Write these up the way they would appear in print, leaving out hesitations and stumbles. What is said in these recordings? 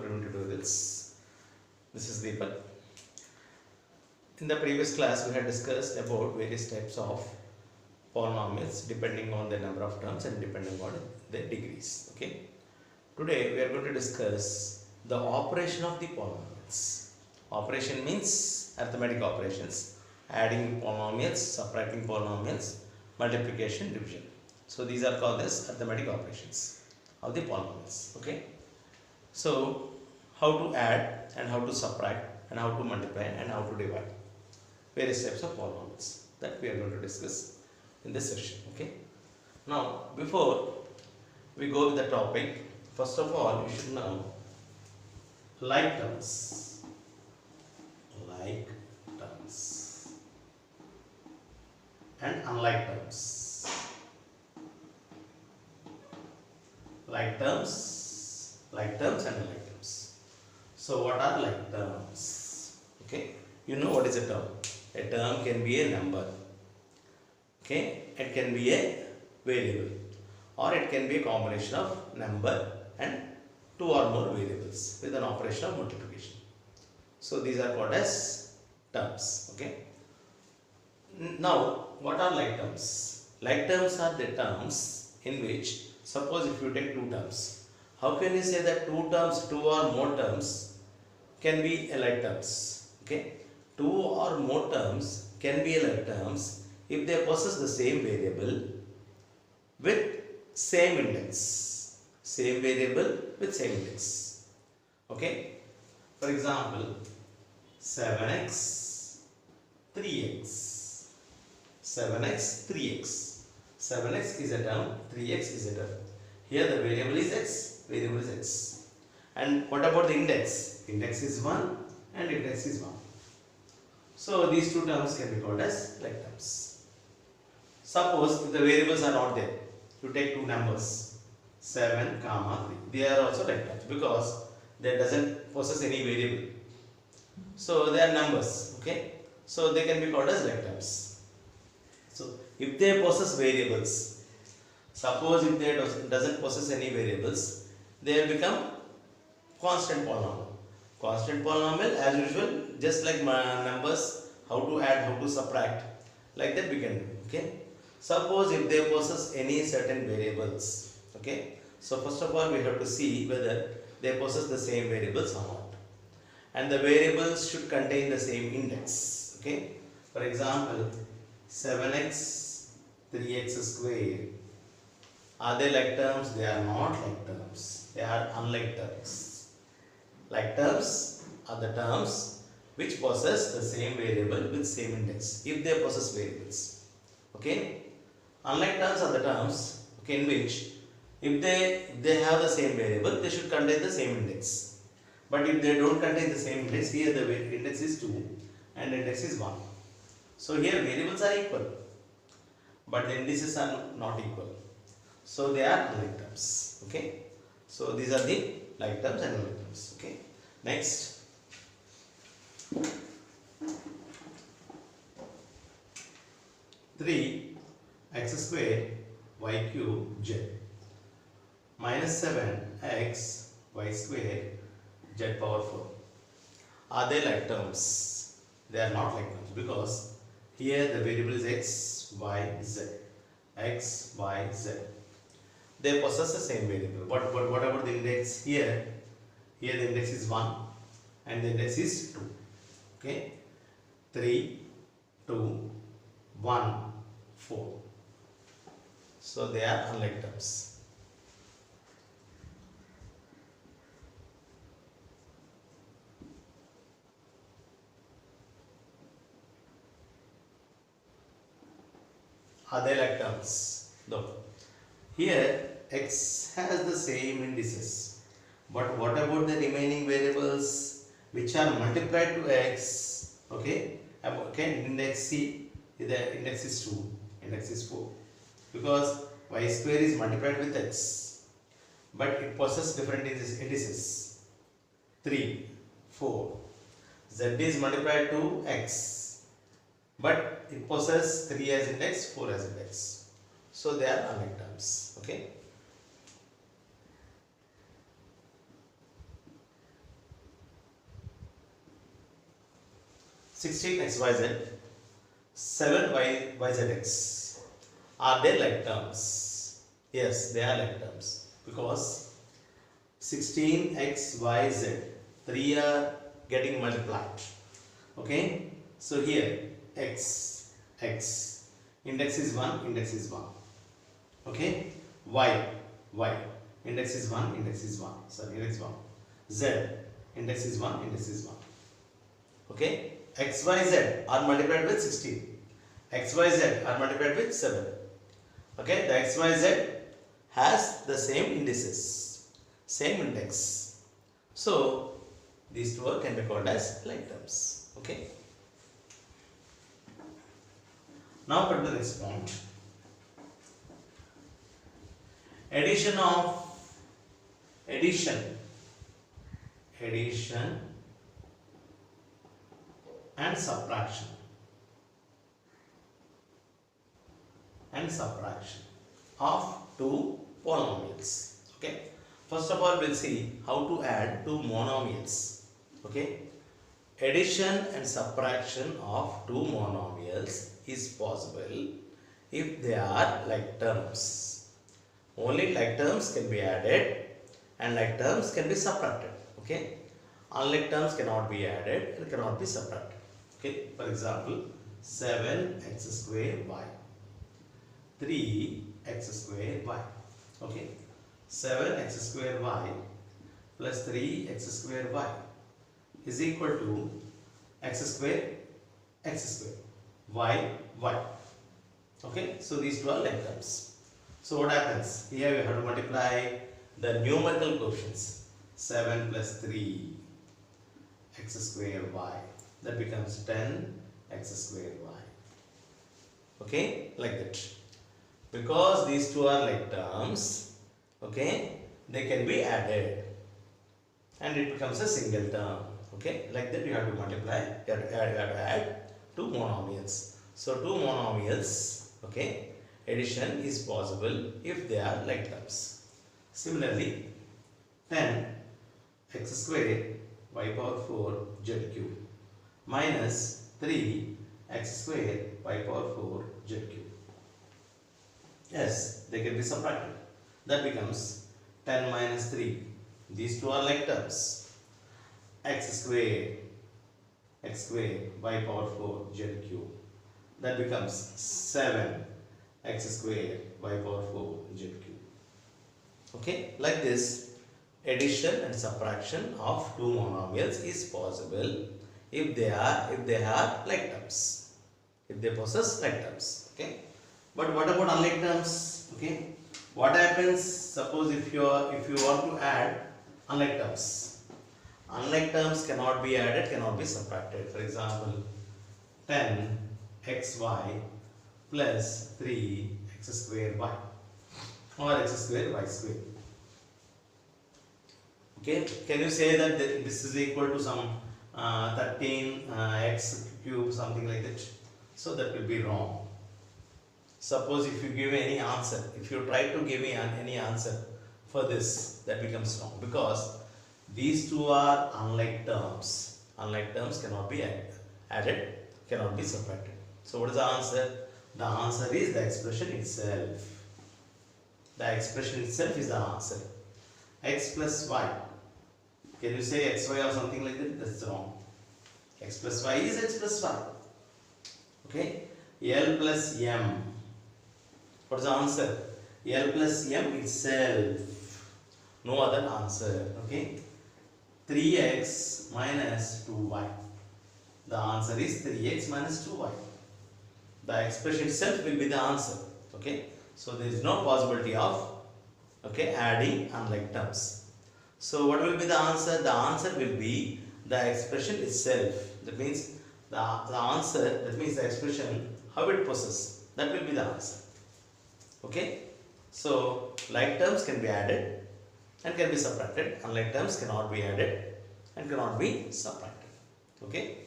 going to do this. This is Deepak. In the previous class, we had discussed about various types of polynomials depending on the number of terms and depending on the degrees. Okay. Today, we are going to discuss the operation of the polynomials. Operation means arithmetic operations, adding polynomials, subtracting polynomials, multiplication, division. So these are called as arithmetic operations of the polynomials. Okay. So how to add and how to subtract and how to multiply and how to divide various types of polynomials that we are going to discuss in this session. Okay. Now before we go with the topic, first of all you should know like terms and unlike terms. Like terms and unlike terms. So what are like terms? Okay, you know what is a term? A term can be a number. Okay, it can be a variable, or it can be a combination of number and two or more variables with an operation of multiplication. So these are called as terms. Okay. Now what are like terms? Like terms are the terms in which, suppose if you take two terms, how can you say that two or more terms can be like terms? Okay, two or more terms can be like terms if they possess the same variable with same index. Same variable with same index. Okay, for example, 7x, 3x. 7x, 3x. 7x is a term, 3x is a term. Here the variable is x, And what about the index? Index is 1 and index is 1. So these two terms can be called as like terms. Suppose if the variables are not there, you take two numbers, 7, 3. They are also like terms because they doesn't possess any variable. So they are numbers. Okay. So they can be called as like terms. So if they possess variables, suppose if they doesn't possess any variables, they will become constant polynomial. Constant polynomial as usual, just like numbers, how to add, how to subtract, like that we can do. Okay. Suppose if they possess any certain variables. Okay. So first of all we have to see whether they possess the same variables or not. And the variables should contain the same index. Okay. For example, 7x, 3x squared. Are they like terms? They are not like terms. They are unlike terms. Like terms are the terms which possess the same variable with same index, if they possess variables. Okay. Unlike terms are the terms, okay, in which if they have the same variable, they should contain the same index. But if they don't contain the same index, here the index is 2 and index is 1. So here variables are equal, but the indices are not equal. So they are unlike terms. Okay. So these are the like terms and unlike terms. Okay. Next. 3x squared y cube z minus 7x y squared z power 4. Are they like terms? They are not like terms because here the variable is x, y, z. X, y, z. They possess the same variable. But what about the index here? Here the index is 1 and the index is 2. Okay. 3, 2, 1, 4. So they are unlike terms. Are they like terms? No. Here x has the same indices. But what about the remaining variables which are multiplied to x? Okay. Okay. Index C, the index is 2, index is 4. Because y square is multiplied with x. But it possesses different indices. 3, 4. Z is multiplied to x. But it possesses 3 as index, 4 as index. So they are unlike terms. Okay. 16xyz, 7yzx. Are they like terms? Yes, they are like terms because 16xyz, 3 are getting multiplied. Okay, so here x, index is 1, index is 1. Okay, y, index is 1, index is 1. Sorry, index 1. Z, index is 1, index is 1. Okay, xyz are multiplied with 16, xyz are multiplied with 7. Okay, the xyz has the same indices, same index. So these two can be called as like terms. Okay, now come to the next point. Addition and subtraction of two polynomials. Okay, first of all we'll see how to add two monomials. Okay, addition and subtraction of two monomials is possible if they are like terms. Only like terms can be added and like terms can be subtracted. Okay, unlike terms cannot be added and cannot be subtracted. Okay, for example, 7x square y, 3x square y. Okay, 7x square y plus 3x square y is equal to x square, y. Okay, so these two are like terms. So what happens? Here we have to multiply the numerical quotients. 7 plus 3 x square y, that becomes 10x square y. Okay, like that. Because these two are like terms, okay, they can be added and it becomes a single term. Okay, like that you have to multiply, you have to add two monomials. So two monomials, okay, addition is possible if they are like terms. Similarly, 10x square y power 4 z cube minus 3x square y power 4 z cube. Yes, they can be subtracted. That becomes 10 minus 3. These two are like terms. x square y power 4 z cube. That becomes 7x square y power 4 z cube. Okay, like this addition and subtraction of two monomials is possible if they are like terms, if they possess like terms. Okay, but what about unlike terms? Okay, what happens suppose if you want to add unlike terms? Unlike terms cannot be added, cannot be subtracted. For example, 10xy plus 3x square y or x square y square. Okay, can you say that this is equal to some 13x cube, something like that? So that will be wrong. Suppose if you give any answer, if you try to give me any answer for this, that becomes wrong because these two are unlike terms. Unlike terms cannot be added, cannot be subtracted. So what is the answer? The answer is the expression itself. The expression itself is the answer. X plus y. Can you say xy or something like that? That's wrong. X plus y is x plus y. Okay. L plus m. What is the answer? L plus m itself. No other answer. Okay. 3x minus 2y. The answer is 3x minus 2y. The expression itself will be the answer. Okay. So there is no possibility of adding unlike terms. So what will be the answer? The answer will be the expression itself. That means the answer, that means the expression, how it possesses, that will be the answer. Okay. So like terms can be added and can be subtracted. Unlike terms cannot be added and cannot be subtracted. Okay.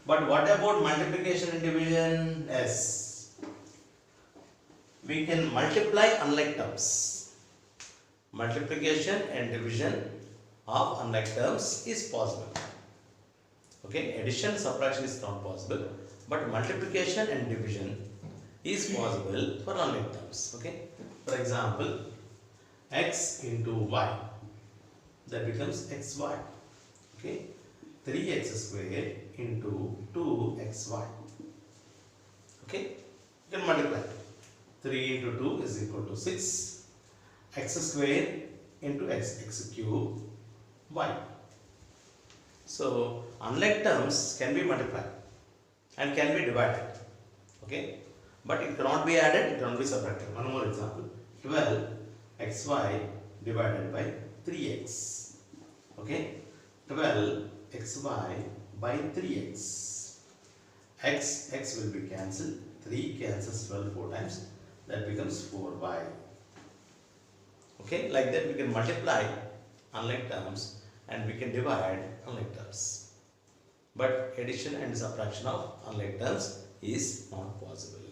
But what about multiplication and division? Yes. We can multiply unlike terms. Multiplication and division of unlike terms is possible. Okay, addition, subtraction is not possible, but multiplication and division is possible for unlike terms. Okay, for example, x into y, that becomes xy. Okay, 3x square into 2xy. Okay, you can multiply. 3 into 2 is equal to 6. X square into x cube y. So unlike terms can be multiplied and can be divided. Okay, but it cannot be added, it cannot be subtracted. One more example, 12xy divided by 3x. Okay, 12xy by 3x. X will be cancelled. 3 cancels 12 4 times. That becomes 4y. Okay, like that we can multiply unlike terms and we can divide unlike terms. But addition and subtraction of unlike terms is not possible.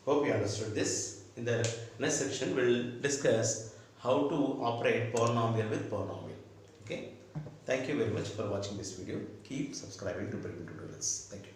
Hope you understood this. In the next section, we will discuss how to operate polynomial with polynomial. Okay. Thank you very much for watching this video. Keep subscribing to Brilliant Tutorials. Thank you.